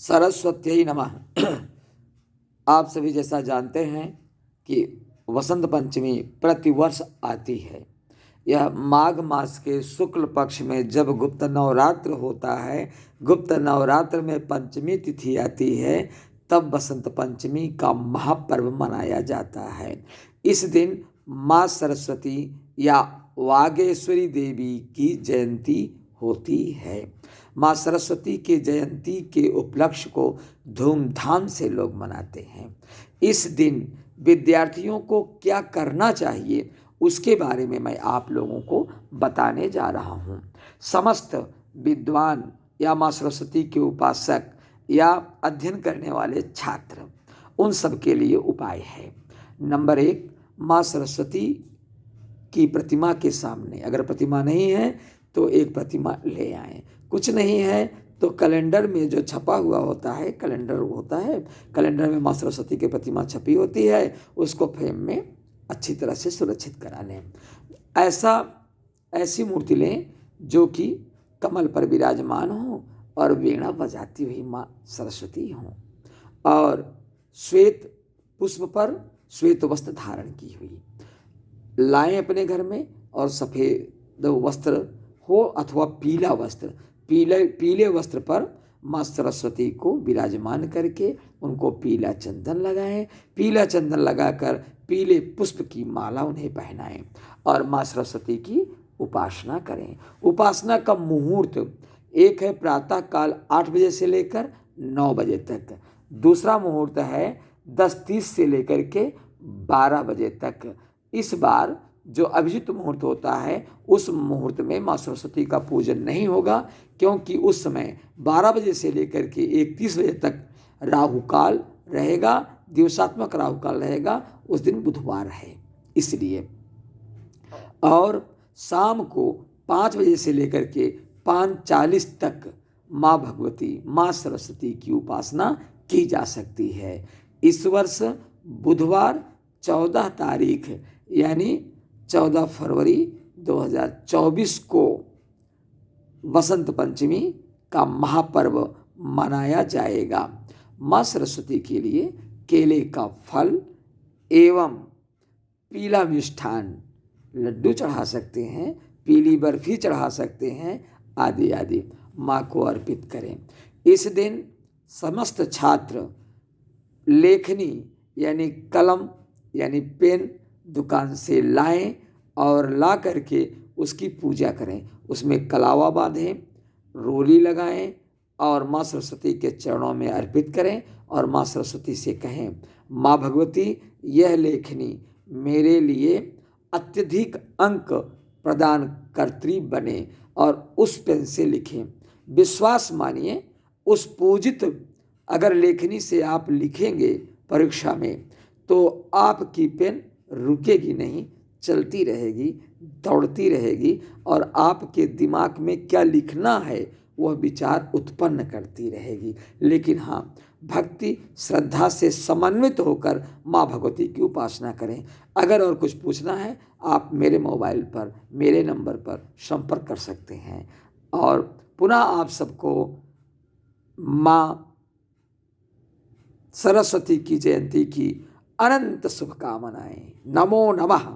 सरस्वत्यै नमः। आप सभी जैसा जानते हैं कि वसंत पंचमी प्रतिवर्ष आती है। यह माघ मास के शुक्ल पक्ष में जब गुप्त नवरात्र होता है, गुप्त नवरात्र में पंचमी तिथि आती है, तब बसंत पंचमी का महापर्व मनाया जाता है। इस दिन माँ सरस्वती या वागेश्वरी देवी की जयंती होती है। माँ सरस्वती की जयंती के उपलक्ष्य को धूमधाम से लोग मनाते हैं। इस दिन विद्यार्थियों को क्या करना चाहिए उसके बारे में मैं आप लोगों को बताने जा रहा हूँ। समस्त विद्वान या माँ सरस्वती के उपासक या अध्ययन करने वाले छात्र, उन सब के लिए उपाय है। नंबर 1, माँ सरस्वती की प्रतिमा के सामने, अगर प्रतिमा नहीं है तो एक प्रतिमा ले आएं। कुछ नहीं है तो कैलेंडर में जो छपा हुआ होता है, कैलेंडर होता है, कैलेंडर में माँ सरस्वती की प्रतिमा छपी होती है, उसको फ्रेम में अच्छी तरह से सुरक्षित करा लें। ऐसी मूर्ति लें जो कि कमल पर विराजमान हो और वीणा बजाती हुई माँ सरस्वती हो, और श्वेत पुष्प पर श्वेत वस्त्र धारण की हुई लाएं अपने घर में, और सफ़ेद वस्त्र हो अथवा पीला वस्त्र, पीले वस्त्र पर माँ सरस्वती को विराजमान करके उनको पीला चंदन लगाएं। पीला चंदन लगाकर पीले पुष्प की माला उन्हें पहनाएं और माँ सरस्वती की उपासना करें। उपासना का मुहूर्त एक है प्रातः काल 8 बजे से लेकर 9 बजे तक, दूसरा मुहूर्त है 10:30 से लेकर के 12 बजे तक। इस बार जो अभिजित मुहूर्त होता है, उस मुहूर्त में माँ सरस्वती का पूजन नहीं होगा, क्योंकि उस समय 12 बजे से लेकर के 31 बजे तक राहु काल रहेगा, दिवसात्मक राहु काल रहेगा। उस दिन बुधवार है इसलिए। और शाम को 5 बजे से लेकर के 5:40 तक माँ भगवती, माँ सरस्वती की उपासना की जा सकती है। इस वर्ष बुधवार 14 तारीख यानी 14 फरवरी 2024 को वसंत पंचमी का महापर्व मनाया जाएगा। माँ सरस्वती के लिए केले का फल एवं पीला मिष्ठान, लड्डू चढ़ा सकते हैं, पीली बर्फी चढ़ा सकते हैं, आदि आदि माँ को अर्पित करें। इस दिन समस्त छात्र लेखनी यानी कलम यानी पेन दुकान से लाएं और ला करके उसकी पूजा करें, उसमें कलावा बांधें, रोली लगाएं और माँ सरस्वती के चरणों में अर्पित करें और माँ सरस्वती से कहें, माँ भगवती, यह लेखनी मेरे लिए अत्यधिक अंक प्रदान कर्त्री बने और उस पेन से लिखें। विश्वास मानिए, उस पूजित अगर लेखनी से आप लिखेंगे परीक्षा में तो आपकी पेन रुकेगी नहीं, चलती रहेगी, दौड़ती रहेगी और आपके दिमाग में क्या लिखना है वह विचार उत्पन्न करती रहेगी। लेकिन हाँ, भक्ति श्रद्धा से समन्वित होकर माँ भगवती की उपासना करें। अगर और कुछ पूछना है, आप मेरे मोबाइल पर मेरे नंबर पर संपर्क कर सकते हैं। और पुनः आप सबको माँ सरस्वती की जयंती की अनंत शुभकामनाएं। नमो नमः।